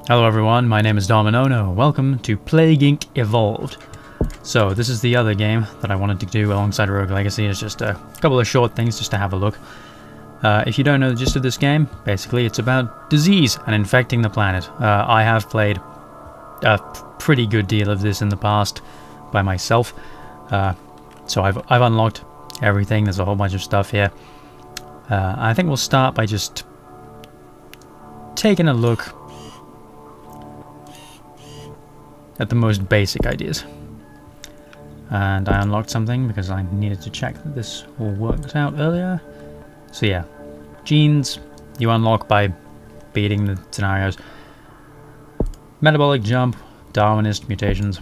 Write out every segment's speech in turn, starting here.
Hello everyone, my name is Dominono. Welcome to Plague Inc. Evolved. So this is the other game that I wanted to do alongside Rogue Legacy. It's just a couple of short things just to have a look. If you don't know the gist of this game, basically it's about disease and infecting the planet. I have played a pretty good deal of this in the past by myself. So I've unlocked everything. There's a whole bunch of stuff here. I think we'll start by just taking a look at the most basic ideas. And I unlocked something because I needed to check that this all worked out earlier. So yeah, genes you unlock by beating the scenarios. Metabolic jump, Darwinist mutations.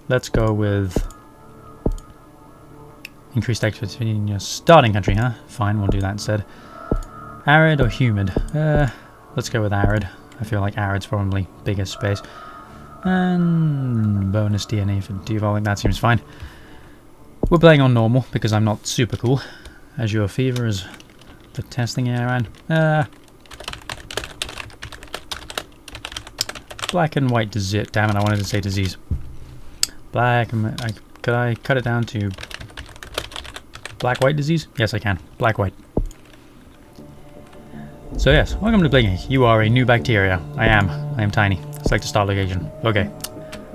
Let's go with increased activity in your starting country, huh? Fine, we'll do that instead. Arid or humid? Let's go with arid. I feel like arid's probably biggest space. And bonus DNA for devolving, that seems fine. We're playing on normal because I'm not super cool. Azure Fever is the testing area around. Black and white disease. Damn it, I wanted to say disease. Black and could I cut it down to black-white disease? Yes, I can. Black-white. So yes, welcome to Plague Inc. You are a new bacteria. I am tiny. Select a start location. Okay.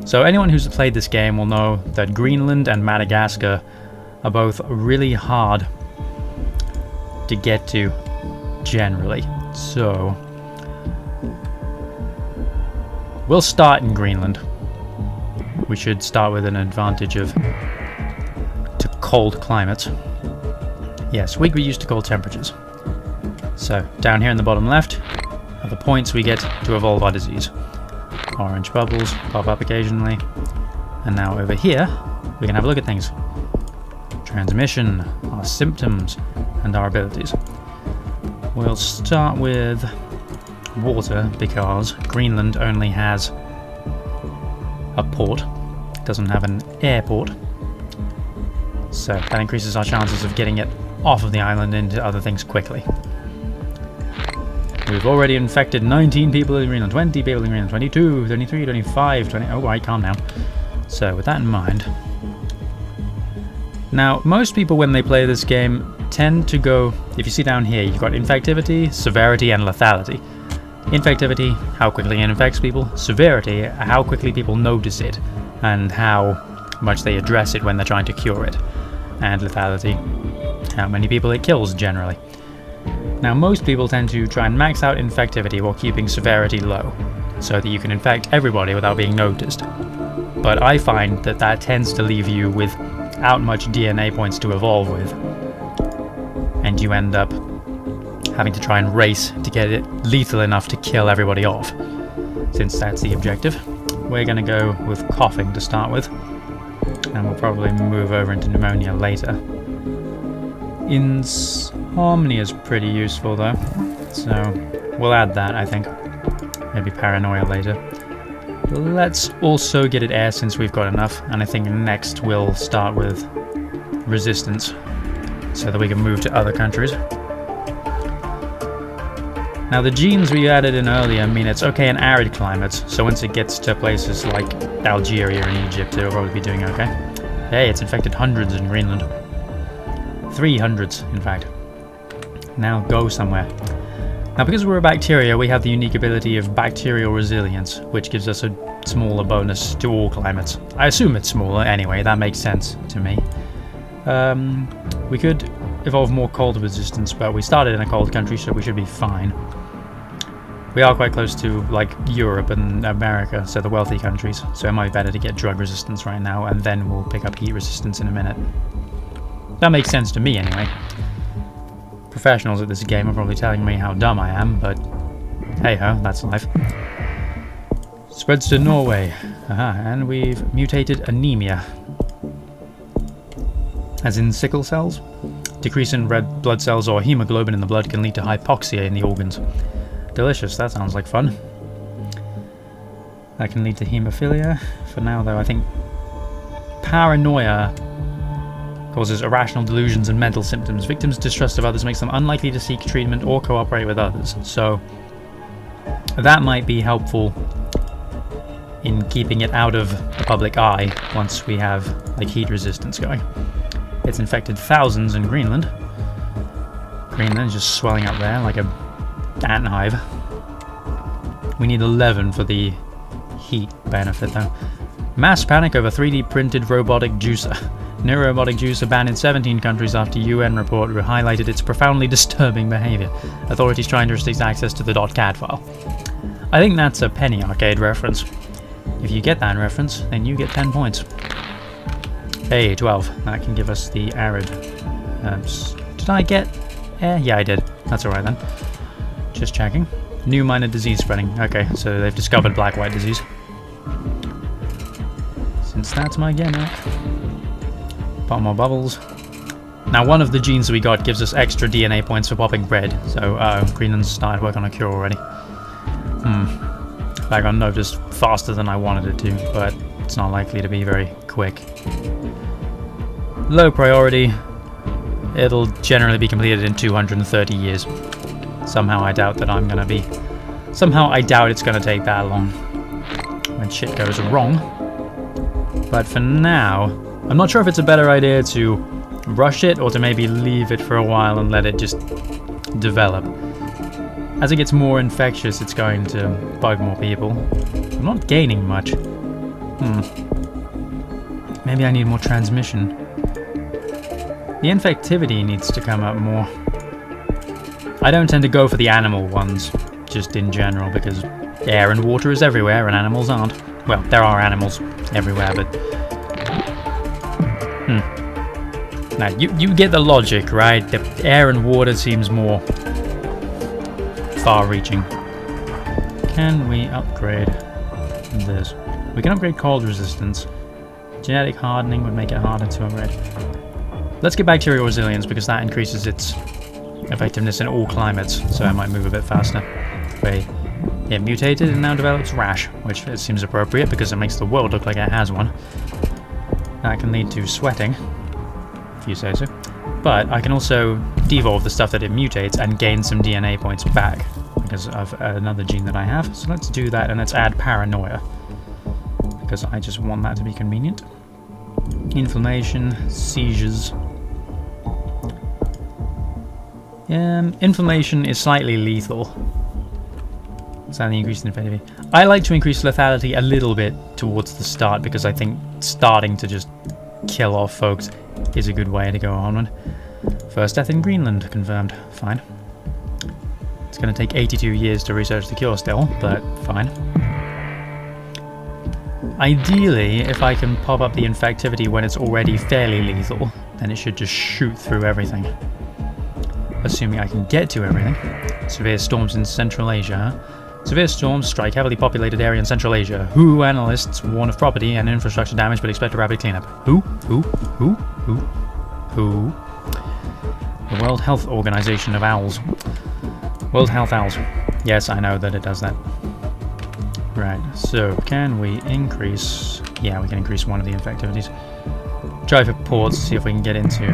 So anyone who's played this game will know that Greenland and Madagascar are both really hard to get to generally. So we'll start in Greenland. We should start with an advantage of to cold climates. Yes, we're used to cold temperatures. So down here in the bottom left are the points we get to evolve our disease. Orange bubbles pop up occasionally. And now over here, we can have a look at things. Transmission, our symptoms, and our abilities. We'll start with water because Greenland only has a port. It doesn't have an airport. So that increases our chances of getting it off of the island into other things quickly. We've already infected 19 people in Greenland, 20 people in Greenland, 22, 23, 25, 20... Oh, right, calm down. So, with that in mind... Now, most people when they play this game tend to go... If you see down here, you've got infectivity, severity, and lethality. Infectivity, how quickly it infects people. Severity, how quickly people notice it. And how much they address it when they're trying to cure it. And lethality, how many people it kills, generally. Now, most people tend to try and max out infectivity while keeping severity low, so that you can infect everybody without being noticed. But I find that that tends to leave you without much DNA points to evolve with, and you end up having to try and race to get it lethal enough to kill everybody off. Since that's the objective, we're going to go with coughing to start with, and we'll probably move over into pneumonia later. Insomnia is pretty useful though, so we'll add that, I think. Maybe paranoia later. Let's also get it air since we've got enough, and I think next we'll start with resistance so that we can move to other countries. Now the genes we added in earlier mean it's okay in arid climates, so once it gets to places like Algeria and Egypt it'll probably be doing okay. Hey, it's infected hundreds in Greenland. 300s, in fact. Now go somewhere. Now because we're a bacteria, we have the unique ability of bacterial resilience, which gives us a smaller bonus to all climates. I assume it's smaller anyway, that makes sense to me. We could evolve more cold resistance, but we started in a cold country, so we should be fine. We are quite close to, like, Europe and America, so the wealthy countries, so it might be better to get drug resistance right now, and then we'll pick up heat resistance in a minute. That makes sense to me, anyway. Professionals at this game are probably telling me how dumb I am, but hey-ho, that's life. Spreads to Norway. And we've mutated anemia. As in sickle cells? Decrease in red blood cells or hemoglobin in the blood can lead to hypoxia in the organs. Delicious, that sounds like fun. That can lead to hemophilia. For now, though, I think paranoia causes irrational delusions and mental symptoms. Victims' distrust of others makes them unlikely to seek treatment or cooperate with others. So That might be helpful in keeping it out of the public eye once we have like heat resistance going. It's infected thousands in Greenland. Greenland is just swelling up there like a ant hive. We need 11 for the heat benefit though. Mass panic over 3D printed robotic juicer. No robotic juicer banned in 17 countries after UN report highlighted its profoundly disturbing behavior. Authorities trying to restrict access to the .cad file. I think that's a Penny Arcade reference. If you get that reference, then you get 10 points. Hey, 12. That can give us the arid. Did I get air? Yeah, I did. That's alright then. Just checking. New minor disease spreading. Okay, so they've discovered black-white disease. Since that's my gimmick. Pop more bubbles. Now, one of the genes we got gives us extra DNA points for popping red. So, Greenland's started work on a cure already. That got noticed faster than I wanted it to, but it's not likely to be very quick. Low priority. It'll generally be completed in 230 years. Somehow I doubt that I'm gonna be... Somehow I doubt it's gonna take that long when shit goes wrong. But for now, I'm not sure if it's a better idea to rush it or to maybe leave it for a while and let it just develop. As it gets more infectious, it's going to bug more people. I'm not gaining much. Maybe I need more transmission. The infectivity needs to come up more. I don't tend to go for the animal ones, just in general, because air and water is everywhere and animals aren't. Well, there are animals everywhere, but... Now, you get the logic, right? The air and water seems more far-reaching. Can we upgrade this? We can upgrade cold resistance. Genetic hardening would make it harder to upgrade. Let's get bacterial resilience because that increases its effectiveness in all climates, so it might move a bit faster. Wait, it mutated and now develops rash, which it seems appropriate because it makes the world look like it has one. That can lead to sweating, if you say so. But I can also devolve the stuff that it mutates and gain some DNA points back because of another gene that I have. So let's do that and let's add paranoia because I just want that to be convenient. Inflammation, seizures. Inflammation is slightly lethal. Slightly increased infectivity. I like to increase lethality a little bit towards the start because I think starting to just kill off folks is a good way to go onward. First death in Greenland confirmed. Fine. It's going to take 82 years to research the cure still, but fine. Ideally, if I can pop up the infectivity when it's already fairly lethal, then it should just shoot through everything. Assuming I can get to everything. Severe storms in Central Asia, huh? Severe storms strike heavily populated area in Central Asia. WHO analysts warn of property and infrastructure damage but expect a rapid cleanup. Who? The World Health Organization of Owls. World Health Owls. Yes, I know that it does that. Right, so can we increase... Yeah, we can increase one of the infectivities. Try for ports, see if we can get into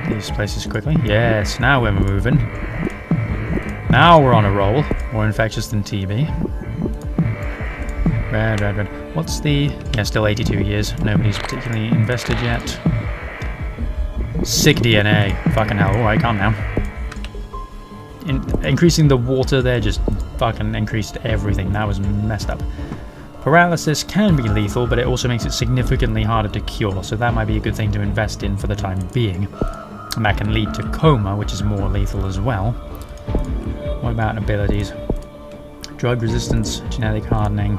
these places quickly. Yes, now we're moving. Now we're on a roll. More infectious than TB. Red. What's the... Yeah, still 82 years. Nobody's particularly invested yet. Sick DNA. Fucking hell. Alright, calm down. Increasing the water there just fucking increased everything. That was messed up. Paralysis can be lethal, but it also makes it significantly harder to cure, so that might be a good thing to invest in for the time being. And that can lead to coma, which is more lethal as well. What about abilities? Drug resistance, genetic hardening.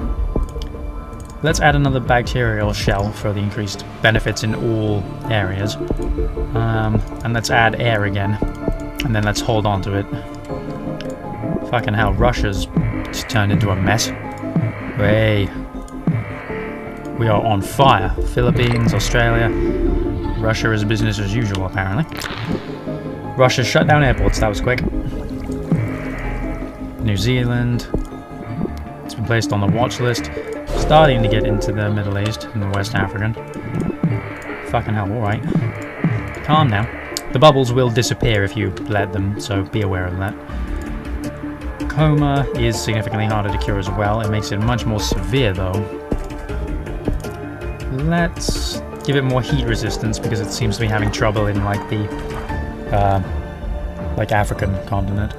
Let's add another bacterial shell for the increased benefits in all areas. And let's add air again. And then let's hold on to it. Fucking hell, Russia's just turned into a mess. Hey. We are on fire. Philippines, Australia. Russia is business as usual, apparently. Russia shut down airports, that was quick. New Zealand. It's been placed on the watch list. Starting to get into the Middle East and the West African. Fucking hell, alright. Calm now. The bubbles will disappear if you let them, so be aware of that. Coma is significantly harder to cure as well. It makes it much more severe though. Let's give it more heat resistance because it seems to be having trouble in like the like African continent.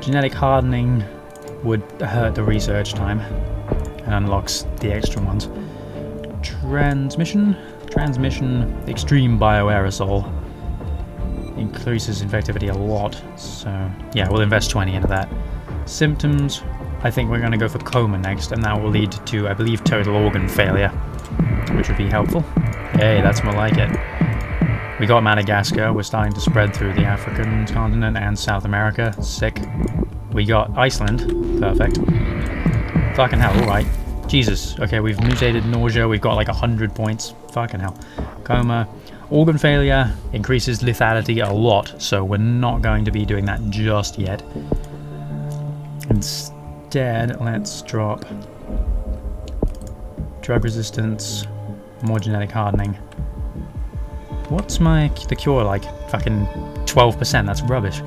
Genetic hardening would hurt the research time and unlocks the extra ones. Transmission, extreme bioaerosol increases infectivity a lot, so yeah, we'll invest 20 into that. Symptoms, I think we're going to go for coma next, and that will lead to, I believe, total organ failure, which would be helpful. Hey, that's more like it. We got Madagascar, we're starting to spread through the African continent and South America, sick. We got Iceland, perfect. Fucking hell, alright. Jesus, okay, we've mutated nausea, we've got like 100 points, fucking hell. Coma. Organ failure increases lethality a lot, so we're not going to be doing that just yet. Instead, let's drop drug resistance, more genetic hardening. What's the cure like? Fucking 12%, that's rubbish.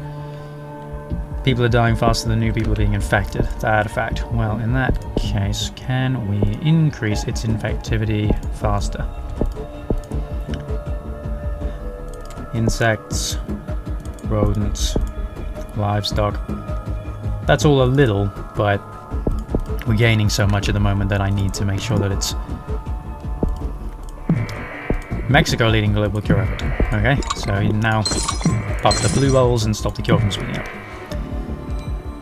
People are dying faster than new people are being infected. It's an artifact. Well, in that case, can we increase its infectivity faster? Insects, rodents, livestock. That's all a little, but we're gaining so much at the moment that I need to make sure that it's Mexico leading global cure effort. Okay, so now pop the blue bowls and stop the cure from speeding up.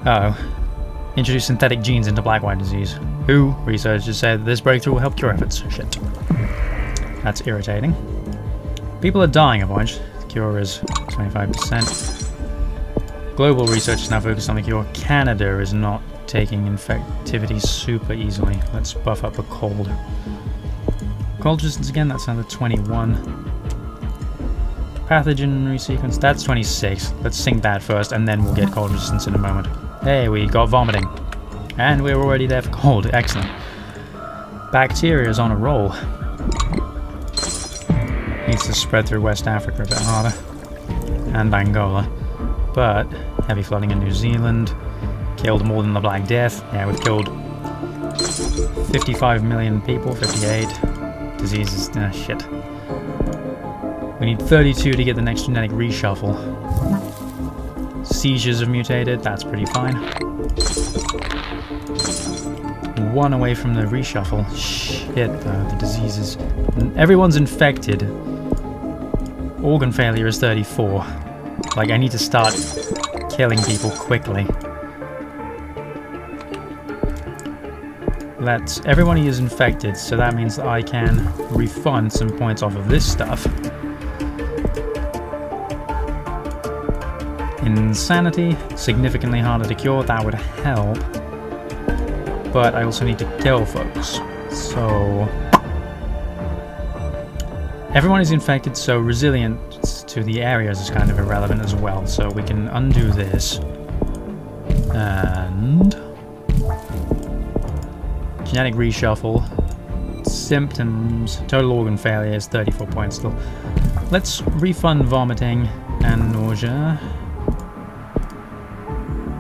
Uh-oh. Introduce synthetic genes into black-white disease. Who? Researchers said this breakthrough will help cure efforts. Shit. That's irritating. People are dying a bunch. The cure is 25%. Global research is now focused on the cure. Canada is not taking infectivity super easily. Let's buff up a cold. Cold resistance again, that's another 21. Pathogen resequence, that's 26. Let's sync that first, and then we'll get cold resistance in a moment. Hey, we got vomiting. And we're already there for cold. Excellent. Bacteria is on a roll. Needs to spread through West Africa a bit harder. And Angola. But heavy flooding in New Zealand. Killed more than the Black Death. Yeah, we've killed 55 million people, 58. Diseases, shit. We need 32 to get the next genetic reshuffle. Seizures have mutated, that's pretty fine. 1 away from the reshuffle. Shit, though, the diseases. Everyone's infected. Organ failure is 34. Like, I need to start killing people quickly. Everyone is infected, so that means that I can refund some points off of this stuff. Insanity, significantly harder to cure, that would help. But I also need to kill folks. So everyone is infected, so resilience to the areas is kind of irrelevant as well. So we can undo this. And genetic reshuffle. Symptoms. Total organ failure is 34 points still. Let's refund vomiting and nausea.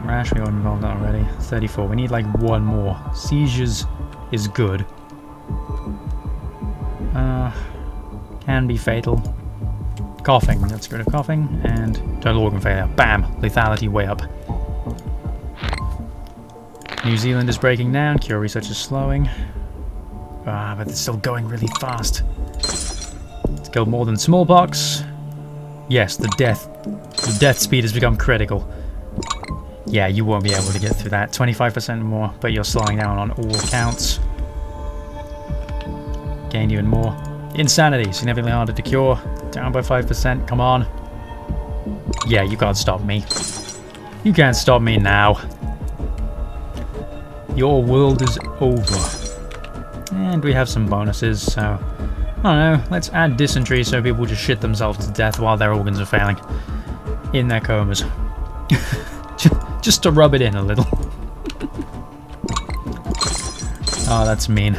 Rash, we got involved already. 34. We need like 1 more. Seizures is good. Can be fatal. Coughing. Let's go to coughing. And total organ failure. Bam! Lethality way up. New Zealand is breaking down. Cure research is slowing. But it's still going really fast. It's killed more than smallpox. Yes, the death speed has become critical. Yeah, you won't be able to get through that. 25% more, but you're slowing down on all counts. Gained even more. Insanity, significantly harder to cure. Down by 5%, come on. Yeah, you can't stop me. You can't stop me now. Your world is over. And we have some bonuses, so I don't know, let's add dysentery so people just shit themselves to death while their organs are failing in their comas. Just to rub it in a little. Oh, that's mean.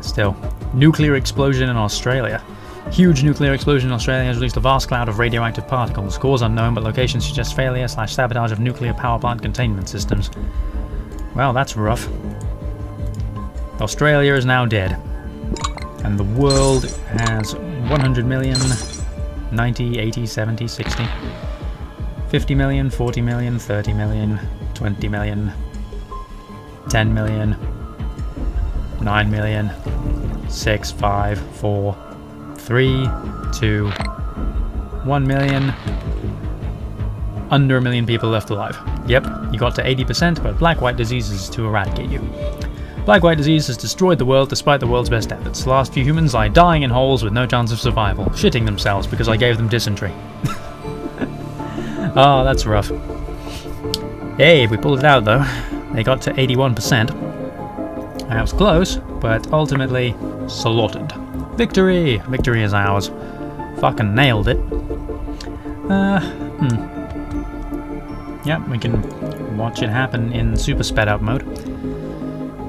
Still. Nuclear explosion in Australia. Huge nuclear explosion in Australia has released a vast cloud of radioactive particles. Cause unknown, but location suggests failure / sabotage of nuclear power plant containment systems. Well, that's rough. Australia is now dead. And the world has 100 million, 90, 80, 70, 60, 50 million, 40 million, 30 million, 20 million, 10 million, 9 million, 6, 5, 4, 3, 2, 1 million. Under a million people left alive. Yep, you got to 80%, but black-white disease is to eradicate you. Black-white disease has destroyed the world despite the world's best efforts. The last few humans lie dying in holes with no chance of survival, shitting themselves because I gave them dysentery. Oh, that's rough. Hey, we pulled it out though. They got to 81%. That was close, but ultimately slaughtered. Victory! Victory is ours. Fucking nailed it. Yep, we can watch it happen in super sped up mode.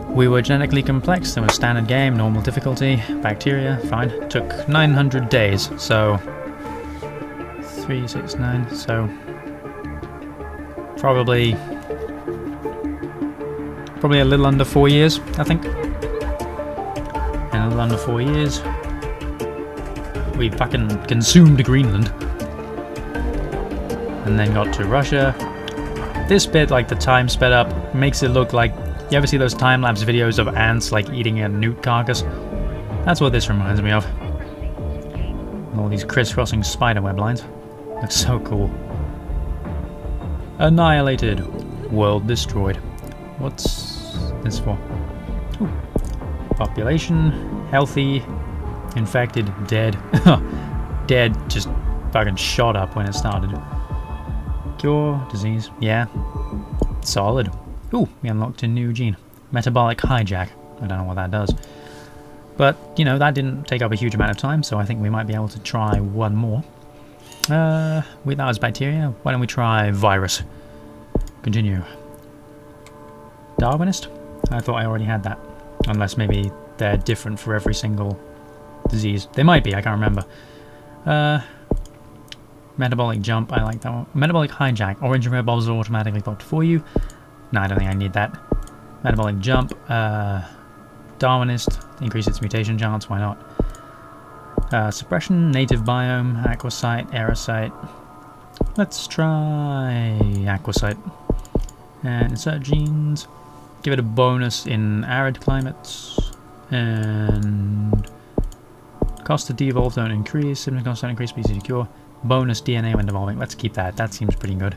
We were genetically complex, there was standard game, normal difficulty, bacteria, fine. Took 900 days, so 3, 6, 9, so probably a little under 4 years, I think. And a little under 4 years, we fucking consumed Greenland. And then got to Russia. This bit, like the time sped up, makes it look like, you ever see those time-lapse videos of ants like eating a newt carcass? That's what this reminds me of. And all these crisscrossing spiderweb lines. Looks so cool. Annihilated. World destroyed. What's this for? Ooh. Population, healthy, infected, dead. Dead just fucking shot up when it started. Cure, disease, yeah. Solid. Ooh, we unlocked a new gene. Metabolic hijack. I don't know what that does. But, you know, that didn't take up a huge amount of time, so I think we might be able to try one more. That was bacteria. Why don't we try virus? Continue. Darwinist? I thought I already had that. Unless maybe they're different for every single disease. They might be, I can't remember. Metabolic jump, I like that one. Metabolic hijack. Orange and red bulbs are automatically popped for you. No, I don't think I need that. Metabolic jump. Darwinist. Increase its mutation chance, why not? Suppression, native biome, aquasite, aerosite. Let's try aquasite. And insert genes. Give it a bonus in arid climates. And cost to de-evolve don't increase. Symptom cost don't increase, species to cure. Bonus DNA when evolving. Let's keep that. That seems pretty good.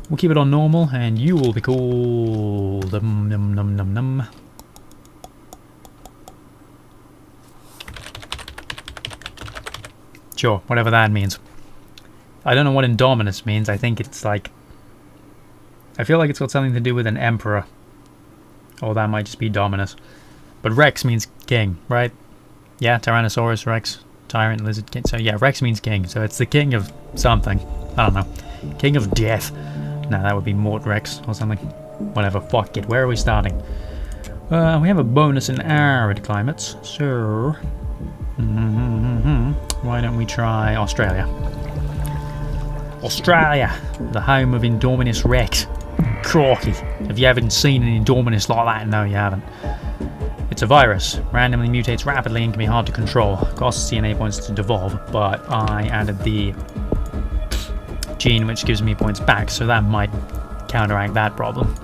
We'll keep it on normal, and you will be called... Num, num, num, num, num. Sure, whatever that means. I don't know what Indominus means. I think it's like... I feel like it's got something to do with an emperor. Or that might just be Dominus. But Rex means king, right? Yeah, Tyrannosaurus Rex. Tyrant, lizard, king. So yeah, Rex means king. So it's the king of something. I don't know. King of death. No, that would be Mort Rex or something. Whatever, fuck it. Where are we starting? We have a bonus in arid climates. So... why don't we try Australia? Australia! The home of Indominus Rex. Crikey. Have you ever seen an Indominus like that? No, you haven't. It's a virus. Randomly mutates rapidly and can be hard to control. Costs DNA points to devolve, but I added the gene which gives me points back, so that might counteract that problem.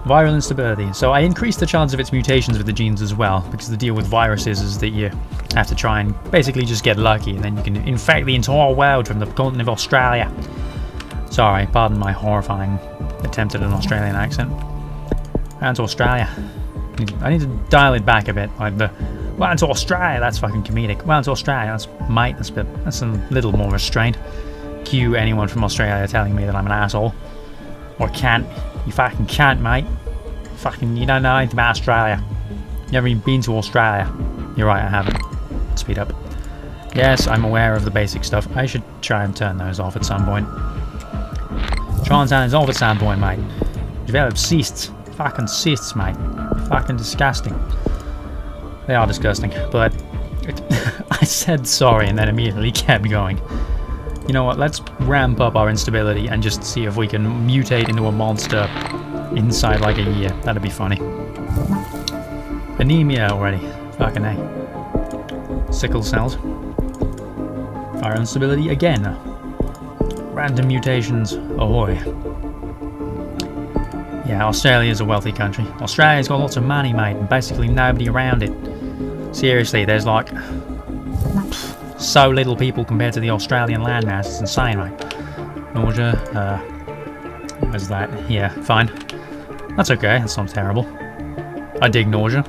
Viral instability. So I increased the chance of its mutations with the genes as well, because the deal with viruses is that you have to try and basically just get lucky, and then you can infect the entire world from the continent of Australia. Sorry, pardon my horrifying attempt at an Australian accent. And to Australia. I need to dial it back a bit, like the well, to Australia, that's fucking comedic. Well, to Australia, that's a little more restrained. Cue anyone from Australia telling me that I'm an asshole. Or can't. You fucking can't, mate. Fucking, you don't know anything about Australia. You never even been to Australia. You're right, I haven't. Speed up. Yes, I'm aware of the basic stuff. I should try and turn those off at some point. Try and turn those off at some point, mate. Develop cysts. Fucking cysts, mate. Fucking disgusting. They are disgusting, but I said sorry and then immediately kept going. You know what, let's ramp up our instability and just see if we can mutate into a monster inside like a year. That'd be funny. Anemia already. Fucking A. Sickle cells. Fire instability again. Random mutations. Ahoy. Yeah, Australia's a wealthy country. Australia's got lots of money, mate, and basically nobody around it. Seriously, there's like so little people compared to the Australian landmass. It's insane, mate. Nausea. Where's that? Yeah, fine. That's okay. That's not terrible. I dig nausea.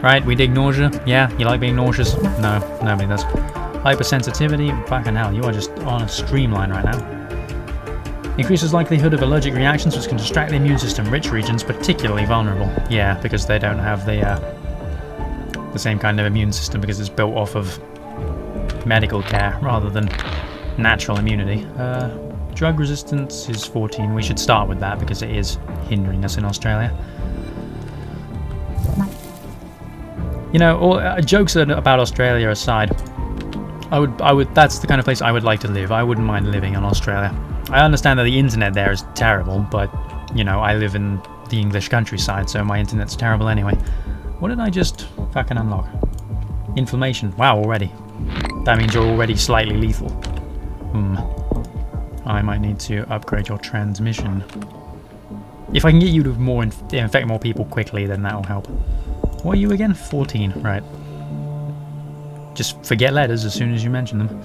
Right, we dig nausea. Yeah, you like being nauseous? No, nobody does. Hypersensitivity. Fucking hell, you are just on a streamline right now. Increases likelihood of allergic reactions, which can distract the immune system. Rich regions particularly vulnerable. Yeah, because they don't have the same kind of immune system because it's built off of medical care rather than natural immunity. Drug resistance is 14. We should start with that because it is hindering us in Australia. You know, all jokes about Australia aside, I would. That's the kind of place I would like to live. I wouldn't mind living in Australia. I understand that the internet there is terrible, but you know, I live in the English countryside, so my internet's terrible anyway. What did I just fucking unlock? Inflammation. Wow, already. That means you're already slightly lethal. I might need to upgrade your transmission. If I can get you to infect more people quickly, then that'll help. What are you again? 14, right. Just forget letters as soon as you mention them.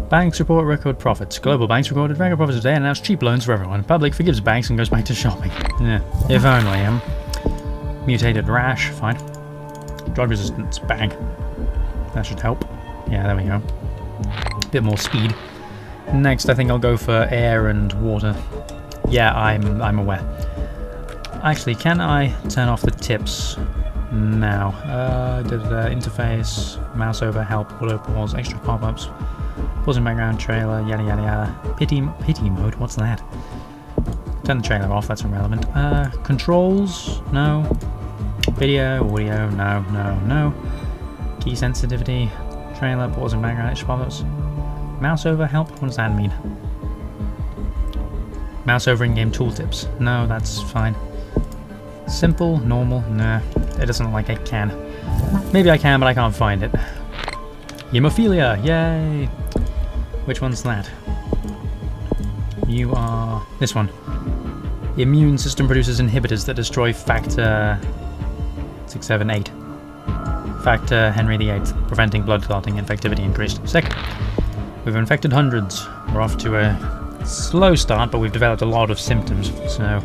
Banks report record profits. Global banks recorded record profits today and announced cheap loans for everyone. Public forgives banks and goes back to shopping. Yeah, if only. Mutated rash, fine. Drug resistance, bang. That should help. Yeah, there we go. Bit more speed. Next, I think I'll go for air and water. Yeah, I'm aware. Actually, can I turn off the tips now? Interface, mouse over, help, auto pause, extra pop-ups, pause in background, trailer, yada yada yada. Pity mode, what's that? Turn the trailer off, that's irrelevant. Controls, no. Video, audio, no. Key sensitivity, trailer, pause in background, extra pop-ups. Mouse over, help, what does that mean? Mouse over in-game tooltips. No, that's fine. Simple, normal, nah. It doesn't look like I can. Maybe I can, but I can't find it. Hemophilia, yay! Which one's that? You are... this one. The immune system produces inhibitors that destroy factor... 678. Factor Henry VIII, preventing blood clotting, infectivity increased. Second. We've infected hundreds. We're off to a slow start, but we've developed a lot of symptoms, so...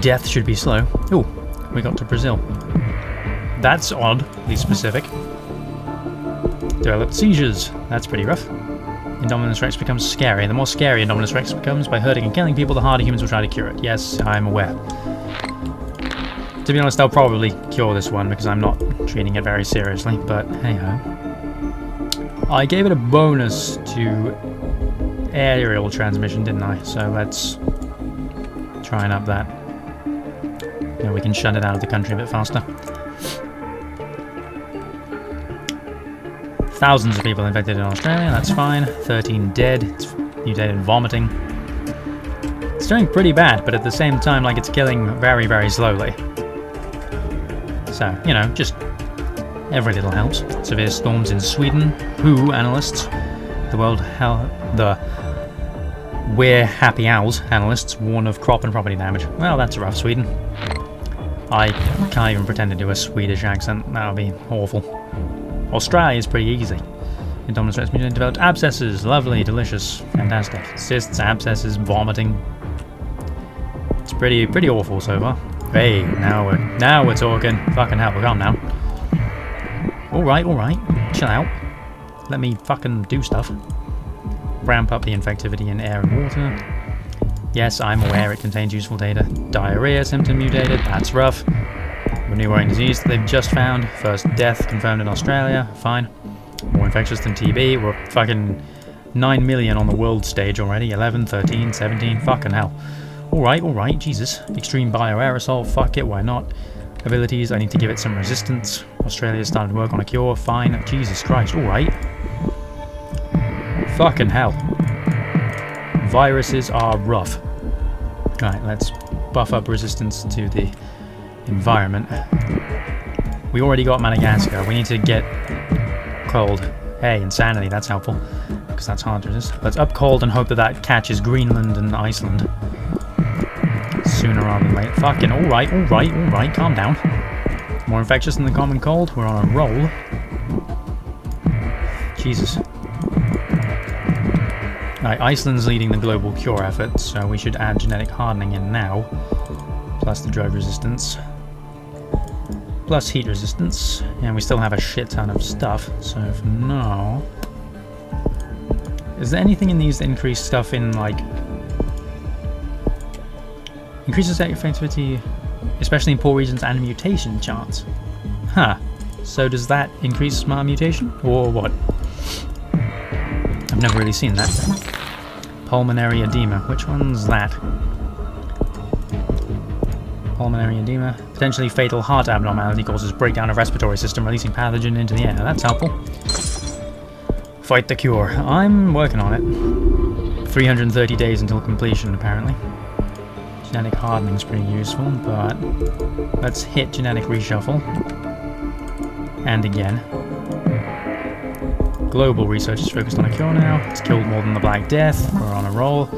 Death should be slow. Ooh, we got to Brazil. That's oddly specific. Developed seizures. That's pretty rough. Indominus Rex becomes scary. The more scary Indominus Rex becomes by hurting and killing people, the harder humans will try to cure it. Yes, I'm aware. To be honest, I'll probably cure this one because I'm not treating it very seriously, but hey-ho. I gave it a bonus to aerial transmission, didn't I? So let's try and up that. You know, we can shut it out of the country a bit faster. Thousands of people infected in Australia, that's fine. 13 dead, it's mutated vomiting. It's doing pretty bad, but at the same time, like, it's killing very, very slowly. So, you know, just every little helps. Severe storms in Sweden. WHO analysts, We're Happy Owls analysts warn of crop and property damage. Well, that's rough, Sweden. I can't even pretend to do a Swedish accent. That would be awful. Australia is pretty easy. Indominus Rex mutant developed abscesses. Lovely, delicious, fantastic. Cysts, abscesses, vomiting. It's pretty awful so far. Hey, now we're talking. Fucking hell, we're calm now. Alright. Chill out. Let me fucking do stuff. Ramp up the infectivity in air and water. Yes, I'm aware it contains useful data. Diarrhea symptom mutated, that's rough. A new worrying disease that they've just found. First death confirmed in Australia, fine. More infectious than TB, we're fucking 9 million on the world stage already. 11, 13, 17, fucking hell. Alright, Jesus. Extreme bioaerosol, fuck it, why not? abilities. I need to give it some resistance. Australia started work on a cure. Fine. Jesus Christ. Alright. Fucking hell. Viruses are rough. Alright, let's buff up resistance to the environment. We already got Madagascar. We need to get cold. Hey, insanity. That's helpful. Because that's hard to resist. Let's up cold and hope that that catches Greenland and Iceland. Sooner rather than later. Fucking alright, calm down. More infectious than the common cold. We're on a roll. Jesus. Right, Iceland's leading the global cure effort, so we should add genetic hardening in now. Plus the drug resistance. Plus heat resistance. And we still have a shit ton of stuff, so for now... Is there anything in these that increase stuff in, like... Increases effectivity, especially in poor regions and mutation chance. Huh. So does that increase my mutation? Or what? I've never really seen that. Pulmonary edema. Which one's that? Pulmonary edema. Potentially fatal heart abnormality causes breakdown of respiratory system, releasing pathogen into the air. That's helpful. Fight the cure. I'm working on it. 330 days until completion, apparently. Genetic hardening's pretty useful, but let's hit genetic reshuffle. And again. Global research is focused on a cure now. It's killed more than the Black Death. We're on a roll.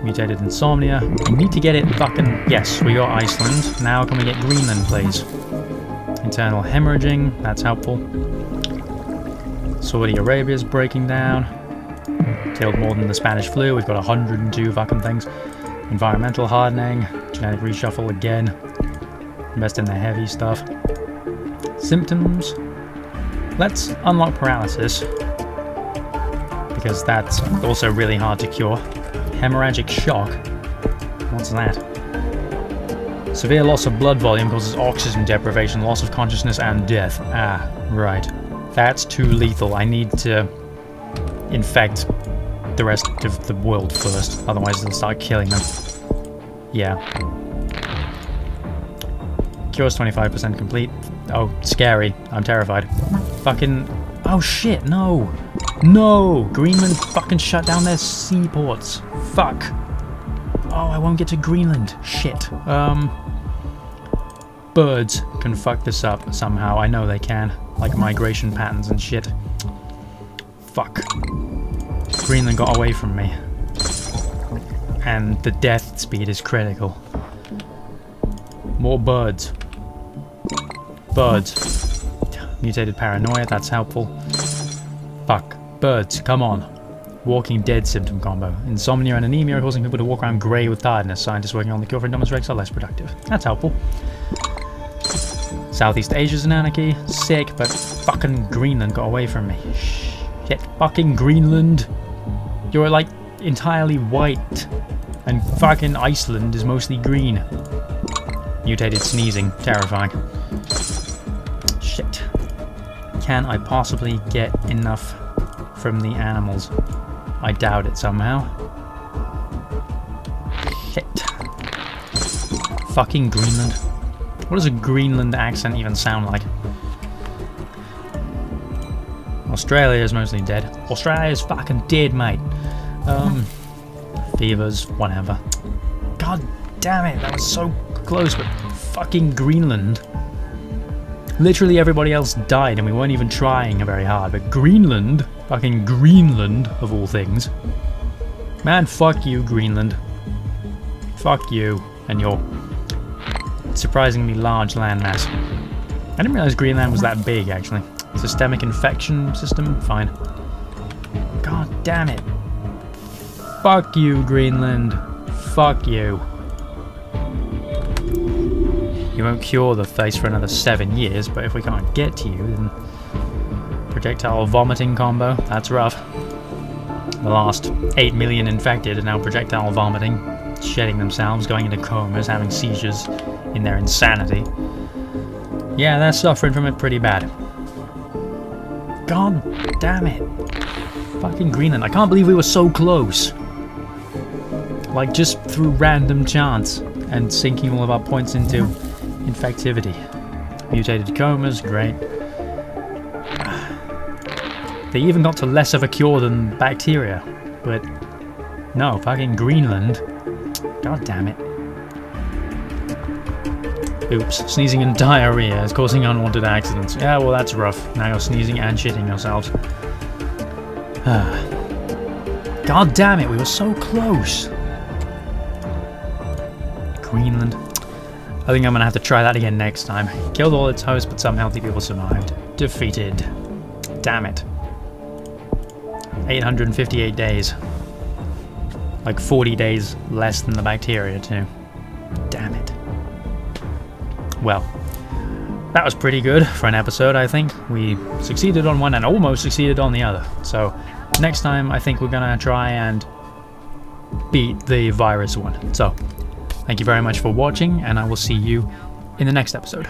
Mutated insomnia. We need to get it fucking... Yes, we got Iceland. Now can we get Greenland, please? Internal hemorrhaging. That's helpful. Saudi Arabia's breaking down. Killed more than the Spanish flu. We've got 102 fucking things. Environmental hardening. Genetic reshuffle again. Invest in the heavy stuff. Symptoms. Let's unlock paralysis. Because that's also really hard to cure. Hemorrhagic shock. What's that? Severe loss of blood volume causes oxygen deprivation, loss of consciousness, and death. Ah, right. That's too lethal. I need to infect the rest of the world first. Otherwise they'll start killing them. Yeah. Cure's 25% complete. Oh, scary. I'm terrified. Fucking... Oh shit, no! No! Greenland fucking shut down their seaports. Fuck. Oh, I won't get to Greenland. Shit. Birds can fuck this up somehow. I know they can. Like migration patterns and shit. Fuck. Greenland got away from me. And the death speed is critical. More birds. Birds. Mutated paranoia, that's helpful. Fuck. Birds, come on. Walking Dead symptom combo. Insomnia and anemia are causing people to walk around grey with tiredness. Scientists working on the cure for Indominus Rex are less productive. That's helpful. Southeast Asia's an anarchy. Sick, but fucking Greenland got away from me. Shit, fucking Greenland. You're like entirely white. And fucking Iceland is mostly green. Mutated sneezing. Terrifying. Shit. Can I possibly get enough from the animals? I doubt it somehow. Shit. Fucking Greenland. What does a Greenland accent even sound like? Australia is mostly dead. Australia's fucking dead, mate. Fevers, whatever. God damn it, that was so close, but fucking Greenland. Literally everybody else died and we weren't even trying very hard, but Greenland, fucking Greenland of all things. Man, fuck you, Greenland. Fuck you and your surprisingly large landmass. I didn't realize Greenland was that big, actually. Systemic infection system? Fine. God damn it. Fuck you, Greenland. Fuck you. You won't cure the face for another 7 years, but if we can't get to you, then... Projectile vomiting combo, that's rough. The last 8 million infected are now projectile vomiting, shedding themselves, going into comas, having seizures in their insanity. Yeah, they're suffering from it pretty bad. God damn it. Fucking Greenland. I can't believe we were so close. Like, just through random chance and sinking all of our points into Infectivity. Mutated comas, great. They even got to less of a cure than bacteria, but no, fucking Greenland. God damn it. Oops, sneezing and diarrhea is causing unwanted accidents. Yeah, well that's rough. Now you're sneezing and shitting yourselves. God damn it, we were so close. Greenland. I think I'm gonna have to try that again next time. Killed all its hosts, but some healthy people survived. Defeated. Damn it. 858 days. Like 40 days less than the bacteria too. Damn it. Well, that was pretty good for an episode, I think. We succeeded on one and almost succeeded on the other. So next time I think we're gonna try and beat the virus one. So thank you very much for watching, and I will see you in the next episode.